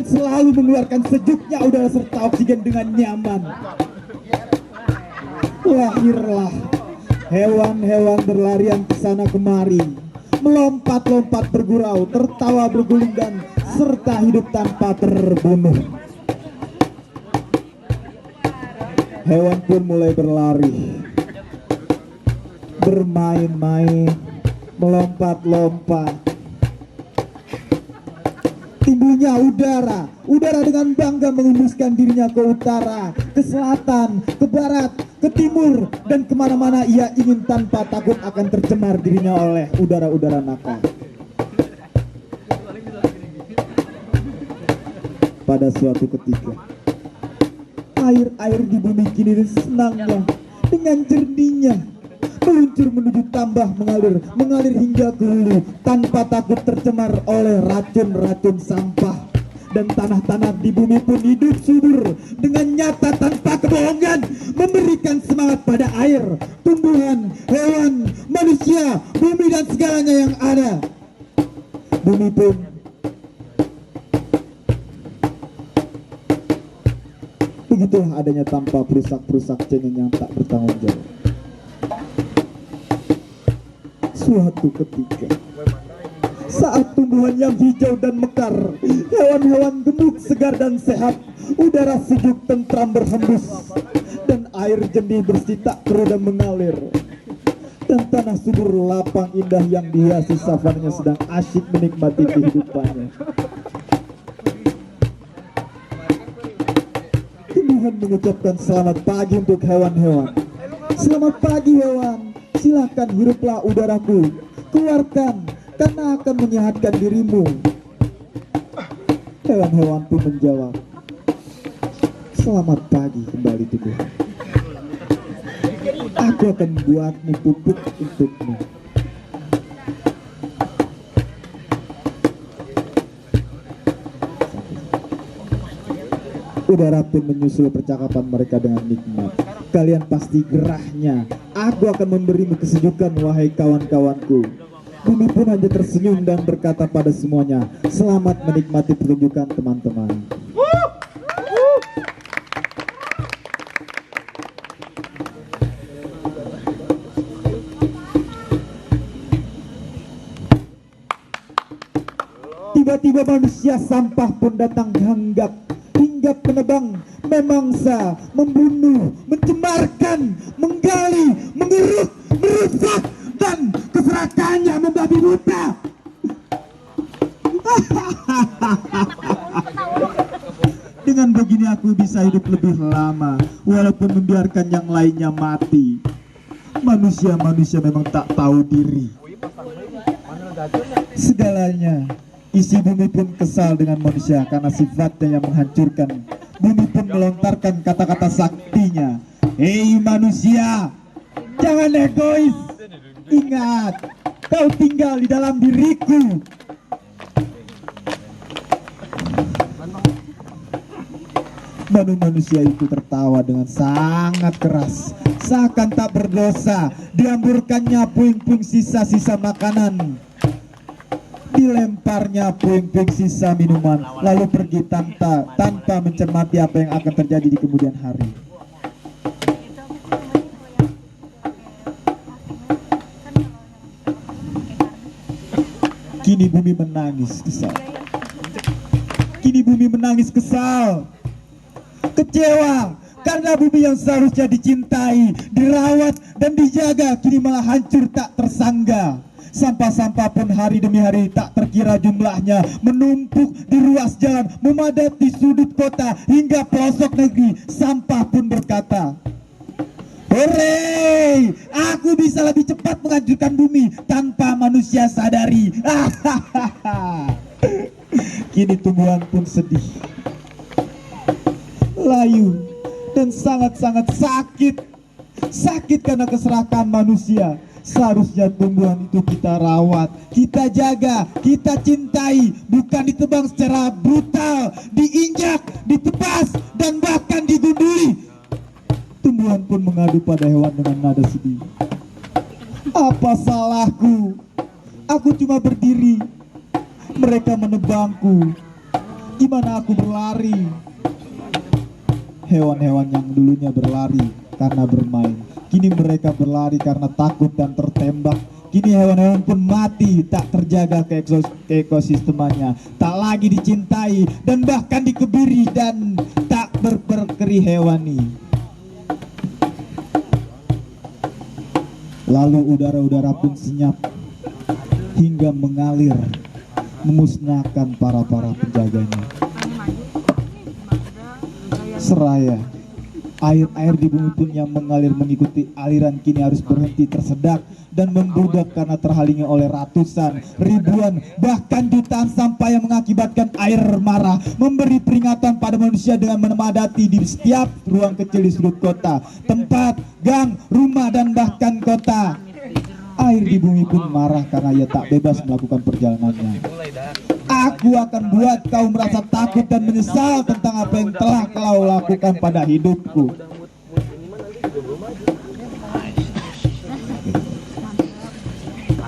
dan selalu mengeluarkan sejuknya udara serta oksigen dengan nyaman. Lahirlah hewan-hewan berlarian ke sana kemari, melompat-lompat bergurau, tertawa berguling dan serta hidup tanpa terbunuh. Hewan pun mulai berlari, bermain-main, melompat-lompat. Timbulnya udara dengan bangga mengembuskan dirinya ke utara, ke selatan, ke barat, ke timur, dan kemana-mana ia ingin tanpa takut akan tercemar dirinya oleh udara-udara nakal. Pada suatu ketika, air-air di bumi kini senangnya, dengan jernihnya, meluncur menuju tambah, mengalir hingga ke hulu tanpa takut tercemar oleh racun-racun sampah. Dan tanah-tanah di bumi pun hidup subur dengan nyata tanpa kebohongan, memberikan semangat pada air, tumbuhan, hewan, manusia, bumi dan segalanya yang ada. Bumi pun begitulah adanya tanpa perusak-perusak cengeng yang tak bertanggung jawab. Suatu ketika, saat tumbuhan yang hijau dan mekar, hewan-hewan gemuk, segar dan sehat, udara sejuk tentram berhembus, dan air jernih bersih tak keruh dan mengalir, dan tanah subur lapang indah yang dihiasi savannya sedang asyik menikmati kehidupannya. Tuhan mengucapkan selamat pagi untuk hewan-hewan. Selamat pagi hewan, silakan hiruplah udaraku, keluarkan karena akan menyehatkan dirimu. Hewan-hewan pun menjawab, selamat pagi kembali Tuhan. Aku akan membuatmu pupuk untukmu. Udara pun menyusul percakapan mereka dengan nikmat. Kalian pasti gerahnya. Aku akan memberimu kesejukan wahai kawan-kawanku. Bumi pun hanya tersenyum dan berkata pada semuanya, selamat menikmati pertunjukan teman-teman. Tiba-tiba manusia sampah pun datang hanggap, hinggap menebang, memangsa, membunuh, mencemarkan, menggali, mengeruk, merusak, dan keserakahannya membabi buta. Dengan begini aku bisa hidup lebih lama, walaupun membiarkan yang lainnya mati. Manusia-manusia memang tak tahu diri. Segalanya, isi bumi pun kesal dengan manusia karena sifatnya yang menghancurkan. Bumi pun melontarkan kata-kata saktinya. Hei manusia, jangan egois. Ingat, kau tinggal di dalam diriku. Manusia itu tertawa dengan sangat keras, seakan tak berdosa. Dihamburkannya puing-puing sisa-sisa makanan, dilemparnya puing-puing sisa minuman, lalu pergi tanpa mencermati apa yang akan terjadi di kemudian hari. Kini bumi menangis kesal. Kecewa karena bumi yang seharusnya dicintai, dirawat dan dijaga kini malah hancur tak tersangga. Sampah-sampah pun hari demi hari tak terkira jumlahnya menumpuk di ruas jalan, memadati sudut kota hingga pelosok negeri. Sampah pun berkata, hore, aku bisa lebih cepat menghancurkan bumi tanpa manusia sadari. Kini tumbuhan pun sedih, layu, dan sangat-sangat sakit karena keserakahan manusia. Seharusnya tumbuhan itu kita rawat, kita jaga, kita cintai, bukan ditebang secara brutal, diinjak, ditebas, dan bahkan digunduli. Tumbuhan pun mengadu pada hewan dengan nada sedih. Apa salahku? Aku cuma berdiri, mereka menebangku. mana aku berlari? Hewan-hewan yang dulunya berlari karena bermain, kini mereka berlari karena takut dan tertembak. Kini hewan-hewan pun mati, tak terjaga ekosistemnya, tak lagi dicintai dan bahkan dikebiri dan tak berperi hewani. Lalu udara-udara pun senyap hingga mengalir, memusnahkan para penjaganya. Seraya air-air di bumi pun yang mengalir mengikuti aliran kini harus berhenti tersedak dan membludak karena terhalangi oleh ratusan, ribuan, bahkan jutaan sampah yang mengakibatkan air marah, memberi peringatan pada manusia dengan memadati di setiap ruang kecil di sudut kota, tempat, gang, rumah, dan bahkan kota. Air di bumi pun marah karena ia tak bebas melakukan perjalanannya. Aku akan buat kau merasa takut dan menyesal tentang apa yang telah kau lakukan pada hidupku.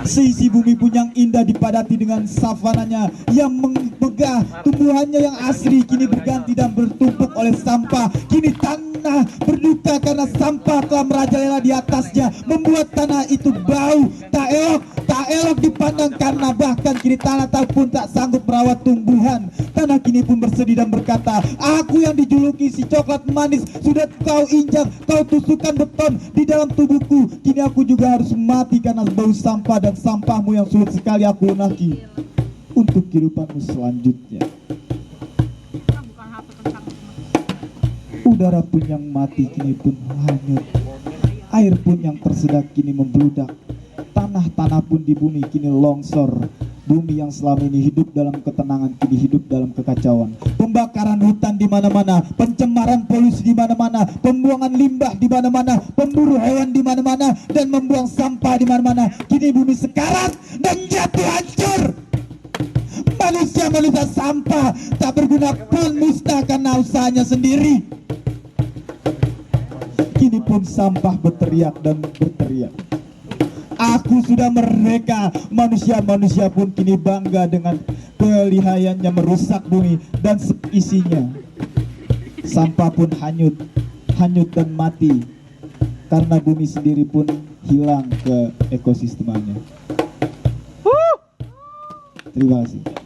Sisi bumi pun yang indah dipadati dengan savananya yang megah, tumbuhannya yang asri kini berganti dan bertumpuk oleh sampah. Kini tanah berduka karena sampah telah merajalela di atasnya, membuat tanah itu bau, tak elok dipandang karena bahkan kini tanah pun tak sanggup merawat tumbuhan. Tanah kini pun bersedih dan berkata, aku yang dijuluki si coklat manis sudah kau injak, kau tusukkan beton di dalam tubuhku. Kini aku juga harus mati karena bau sampah dan sampahmu yang sulit sekali aku lunaki untuk kehidupanmu selanjutnya. Udara pun yang mati kini pun hanyut, air pun yang tersedak kini membludak, tanah pun di bumi kini longsor. Bumi yang selama ini hidup dalam ketenangan kini hidup dalam kekacauan. Pembakaran hutan di mana-mana, pencemaran polusi di mana-mana, pembuangan limbah di mana-mana, pemburu hewan di mana-mana, dan membuang sampah di mana-mana. Kini bumi sekarat dan jatuh hancur. Manusia sampah tak berguna pun musnah karena usahanya sendiri. Kini pun sampah berteriak dan berteriak, aku sudah merdeka. Manusia pun kini bangga dengan kelihayannya merusak bumi dan isinya. Sampah pun hanyut dan mati karena bumi sendiri pun hilang ke ekosistemnya. Terima kasih.